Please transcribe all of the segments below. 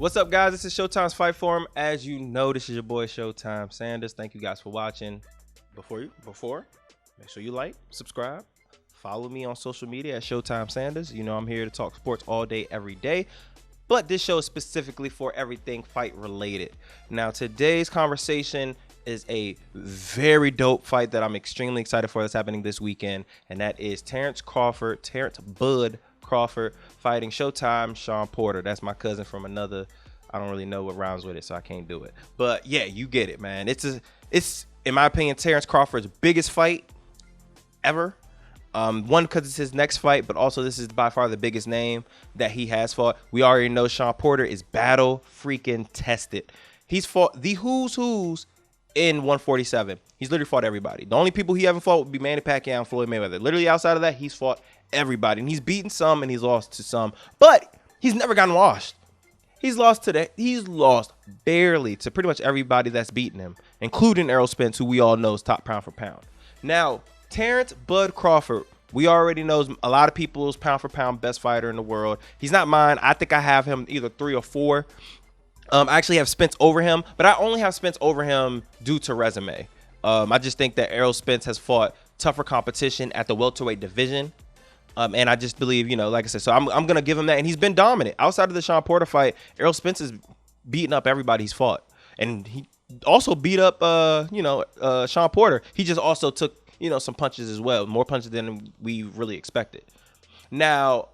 What's up, guys? This is Showtime's Fight Forum. As you know, this is your boy Showtime Sanders. Thank you guys for watching. Before, make sure you like, subscribe, follow me on social media at Showtime Sanders. You know I'm here to talk sports all day, every day. But this show is specifically for everything fight related. Now, today's conversation is a very dope fight that I'm extremely excited for that's happening this weekend. And that is Terence Bud Crawford fighting Showtime Shawn Porter. That's my cousin from another, I don't really know what rhymes with it, so I can't do it. But yeah, you get it, man. It's in my opinion, Terence Crawford's biggest fight ever. One, because it's his next fight, but also this is by far the biggest name that he has fought. We already know Shawn Porter is battle freaking tested. He's fought the who's in 147. He's literally fought everybody. The only people he haven't fought would be Manny Pacquiao and Floyd Mayweather. Literally outside of that, he's fought everybody. And he's beaten some and he's lost to some. But he's never gotten washed. He's lost barely to pretty much everybody that's beaten him, including Errol Spence, who we all know is top pound for pound. Now, Terence Bud Crawford, we already know a lot of people's pound for pound best fighter in the world. He's not mine. I think I have him either 3 or 4. I actually have Spence over him, but I only have Spence over him due to resume. I just think that Errol Spence has fought tougher competition at the welterweight division. And I just believe, like I said, so I'm going to give him that. And he's been dominant. Outside of the Shawn Porter fight, Errol Spence has beaten up everybody he's fought. And he also beat up, Shawn Porter. He just also took, some punches as well. More punches than we really expected. Now,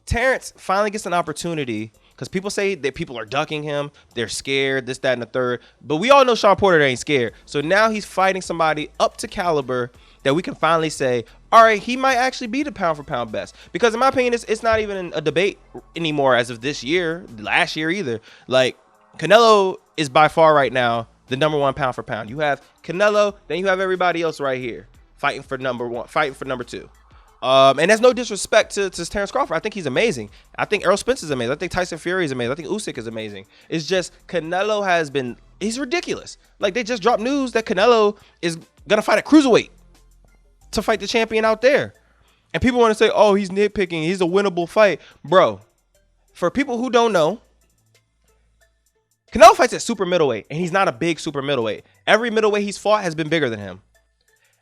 Terence finally gets an opportunity because people say that people are ducking him. They're scared, this, that, and the third. But we all know Shawn Porter ain't scared. So now he's fighting somebody up to caliber that we can finally say, all right, he might actually be the pound for pound best. Because in my opinion, it's not even a debate anymore as of this year, last year either. Like, Canelo is by far right now the #1 pound for pound. You have Canelo, then you have everybody else right here fighting for #1, fighting for #2. And that's no disrespect to Terence Crawford. I think he's amazing. I think Errol Spence is amazing. I think Tyson Fury is amazing. I think Usyk is amazing. It's just Canelo he's ridiculous. Like, they just dropped news that Canelo is going to fight at cruiserweight to fight the champion out there. And people want to say, oh, he's nitpicking. He's a winnable fight. Bro, for people who don't know, Canelo fights at super middleweight, and he's not a big super middleweight. Every middleweight he's fought has been bigger than him.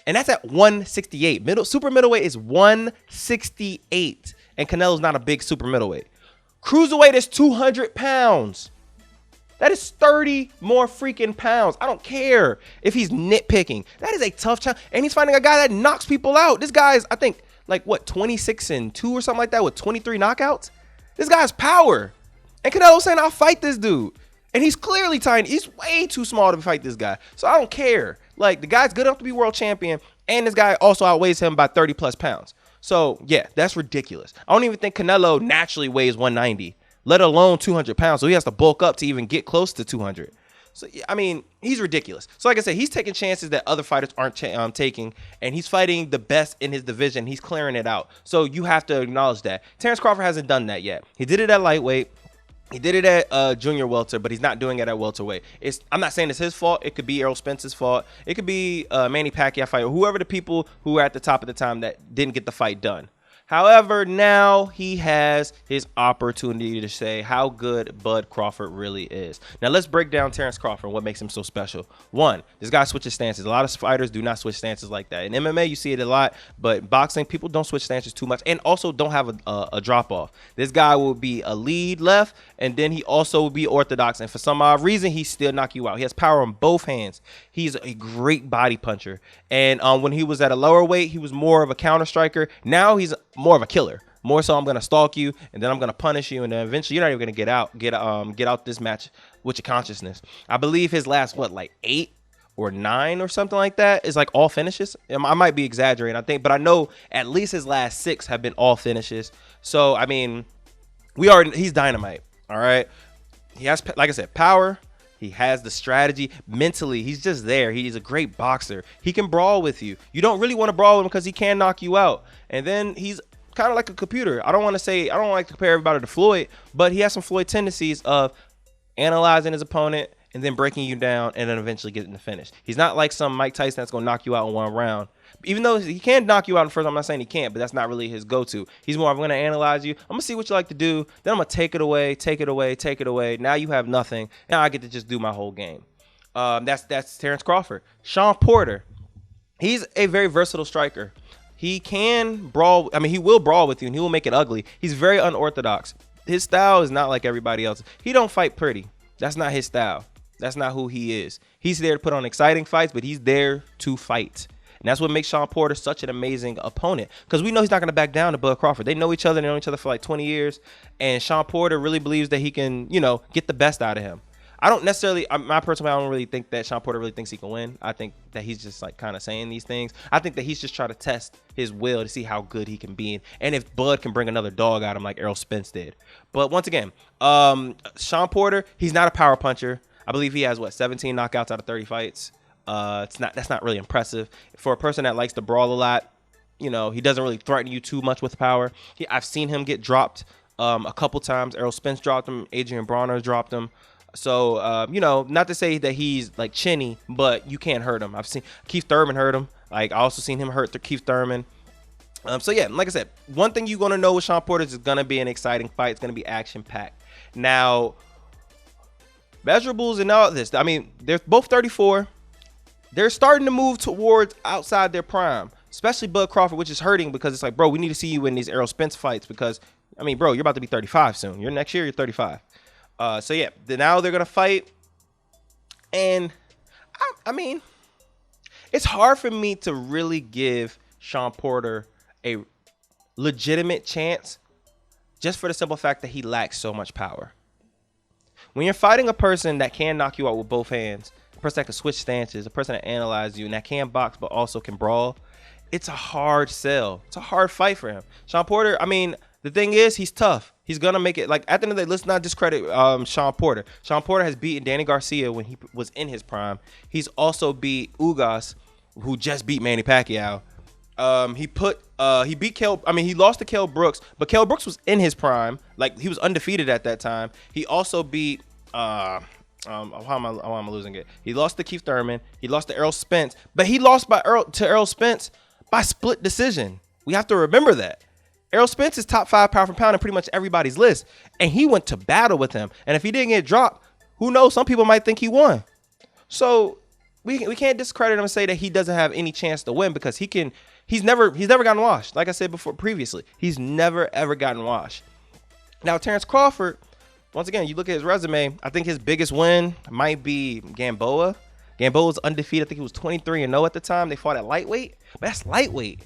And that's at 168. Super middleweight is 168. And Canelo's not a big super middleweight. Cruiserweight is 200 pounds. That is 30 more freaking pounds. I don't care if he's nitpicking. That is a tough challenge. And he's fighting a guy that knocks people out. This guy's, I think, 26-2 or something like that with 23 knockouts. This guy's power. And Canelo's saying, I'll fight this dude. And he's clearly tiny. He's way too small to fight this guy. So I don't care. Like, the guy's good enough to be world champion. And this guy also outweighs him by 30 plus pounds. So, yeah, that's ridiculous. I don't even think Canelo naturally weighs 190. Let alone 200 pounds. So he has to bulk up to even get close to 200. So, I mean, he's ridiculous. So, like I said, he's taking chances that other fighters aren't taking. And he's fighting the best in his division. He's clearing it out. So you have to acknowledge that. Terence Crawford hasn't done that yet. He did it at lightweight. He did it at junior welter, but he's not doing it at welterweight. I'm not saying it's his fault. It could be Errol Spence's fault. It could be Manny Pacquiao fight, or whoever the people who were at the top of the time that didn't get the fight done. However, now he has his opportunity to say how good Bud Crawford really is. Now, let's break down Terence Crawford and what makes him so special. One, this guy switches stances. A lot of fighters do not switch stances like that. In MMA, you see it a lot, but boxing, people don't switch stances too much and also don't have a drop-off. This guy will be a lead left, and then he also will be orthodox, and for some odd reason, he still knock you out. He has power on both hands. He's a great body puncher, and when he was at a lower weight, he was more of a counter striker. Now he's more of a killer. More so, I'm gonna stalk you, and then I'm gonna punish you, and then eventually you're not even gonna get out this match with your consciousness. I believe his last 8 or 9 or something like that is like all finishes. I might be exaggerating, I think, but I know at least his last 6 have been all finishes. So I mean, he's dynamite. All right, he has, like I said, power. He has the strategy. Mentally, he's just there. He's a great boxer. He can brawl with you. You don't really want to brawl with him because he can knock you out. And then he's kind of like a computer. I don't like to compare everybody to Floyd, but he has some Floyd tendencies of analyzing his opponent and then breaking you down and then eventually getting the finish. He's not like some Mike Tyson that's going to knock you out in one round. Even though he can knock you out in the first, I'm not saying he can't, but that's not really his go-to. He's more, I'm going to analyze you. I'm going to see what you like to do. Then I'm going to take it away, take it away, take it away. Now you have nothing. Now I get to just do my whole game. That's Terence Crawford. Shawn Porter, he's a very versatile striker. He can brawl. I mean, he will brawl with you, and he will make it ugly. He's very unorthodox. His style is not like everybody else. He don't fight pretty. That's not his style. That's not who he is. He's there to put on exciting fights, but he's there to fight. And that's what makes Shawn Porter such an amazing opponent, because we know he's not going to back down to Bud Crawford. They know each other. They know each other for like 20 years. And Shawn Porter really believes that he can, you know, get the best out of him. I don't necessarily, my personal, I don't really think that Shawn Porter really thinks he can win. I think that he's just like kind of saying these things. I think that he's just trying to test his will to see how good he can be. And if Bud can bring another dog out of him like Errol Spence did. But once again, Shawn Porter, he's not a power puncher. I believe he has, 17 knockouts out of 30 fights. That's not really impressive. For a person that likes to brawl a lot, you know, he doesn't really threaten you too much with power. I've seen him get dropped a couple times. Errol Spence dropped him. Adrian Bronner dropped him. So, you know, not to say that he's like chinny, but you can't hurt him. I've seen Keith Thurman hurt him. Like, I also seen him hurt Keith Thurman. So, yeah, like I said, one thing you're going to know with Shawn Porter is it's going to be an exciting fight. It's going to be action-packed. Now, measurables and all this, I mean, they're both 34. They're starting to move towards outside their prime, especially Bud Crawford, which is hurting because it's like, bro, we need to see you in these Errol Spence fights because, I mean, bro, you're about to be 35 soon. Next year, you're 35. So, yeah, now they're going to fight. And, I mean, it's hard for me to really give Shawn Porter a legitimate chance just for the simple fact that he lacks so much power. When you're fighting a person that can knock you out with both hands, a person that can switch stances, a person that analyzes you, and that can box but also can brawl, it's a hard sell. It's a hard fight for him. Shawn Porter, I mean, the thing is, he's tough. He's going to make it. Like, at the end of the day, let's not discredit Shawn Porter. Shawn Porter has beaten Danny Garcia when he was in his prime. He's also beat Ugas, who just beat Manny Pacquiao. He lost to Kell Brooks, but Kell Brooks was in his prime. Like, he was undefeated at that time. He also beat, how am I losing it? He lost to Keith Thurman. He lost to Errol Spence, but he lost to Errol Spence by split decision. We have to remember that. Errol Spence is top 5 pound for pound in pretty much everybody's list, and he went to battle with him. And if he didn't get dropped, who knows? Some people might think he won. So we can't discredit him and say that he doesn't have any chance to win, because he's never gotten washed. Like I said before previously, he's never ever gotten washed. Now, Terence Crawford, once again, you look at his resume, I think his biggest win might be Gamboa. Gamboa was undefeated. I think he was 23-0 at the time. They fought at lightweight, but that's lightweight.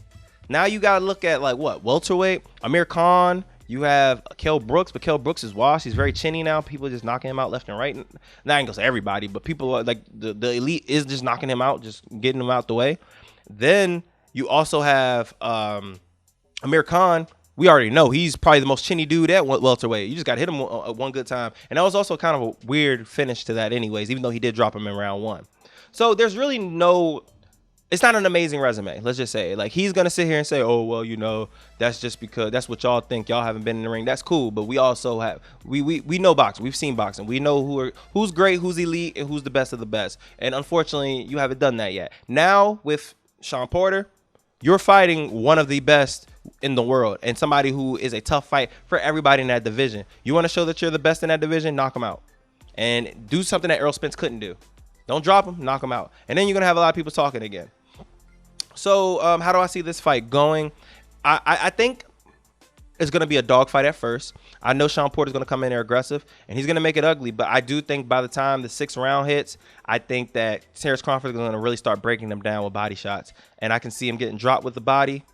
Now you got to look at, like, what, welterweight? Amir Khan. You have Kell Brooks, but Kell Brooks is washed. He's very chinny now. People are just knocking him out left and right. Not even say everybody, but people are, like, the elite is just knocking him out, just getting him out the way. Then you also have Amir Khan. We already know he's probably the most chinny dude at welterweight. You just got to hit him one good time. And that was also kind of a weird finish to that anyways, even though he did drop him in round 1. So there's really it's not an amazing resume. Let's just say, like, he's going to sit here and say, oh, well, you know, that's just because that's what y'all think. Y'all haven't been in the ring. That's cool. But we also have, we know boxing. We've seen boxing. We know who's great, who's elite, and who's the best of the best. And unfortunately, you haven't done that yet. Now with Shawn Porter, you're fighting one of the best in the world and somebody who is a tough fight for everybody in that division. You want to show that you're the best in that division? Knock him out. And do something that Errol Spence couldn't do. Don't drop him. Knock him out. And then you're going to have a lot of people talking again. So how do I see this fight going? I think it's going to be a dogfight at first. I know Shawn Porter's going to come in there aggressive, and he's going to make it ugly. But I do think by the time the 6th round hits, I think that Terence Crawford is going to really start breaking them down with body shots. And I can see him getting dropped with the body.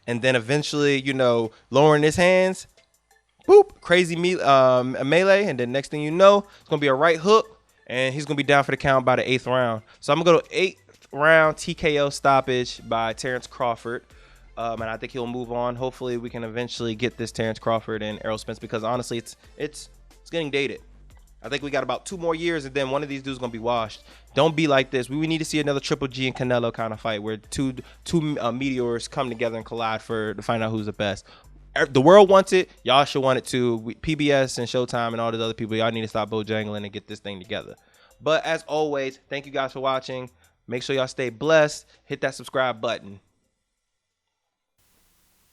And then eventually, you know, lowering his hands. Boop, crazy melee. And then next thing you know, it's going to be a right hook. And he's going to be down for the count by the 8th round. So I'm going to go to 8th round TKO stoppage by Terence Crawford. And I think he'll move on. Hopefully we can eventually get this Terence Crawford and Errol Spence, because honestly it's getting dated. I think we got about 2 more years, and then one of these dudes is going to be washed. Don't be like this. We need to see another Triple G and Canelo kind of fight where two meteors come together and collide to find out who's the best. The world wants it. Y'all should want it too. PBS and Showtime and all these other people, y'all need to stop bojangling and get this thing together. But as always, thank you guys for watching. Make sure y'all stay blessed. Hit that subscribe button.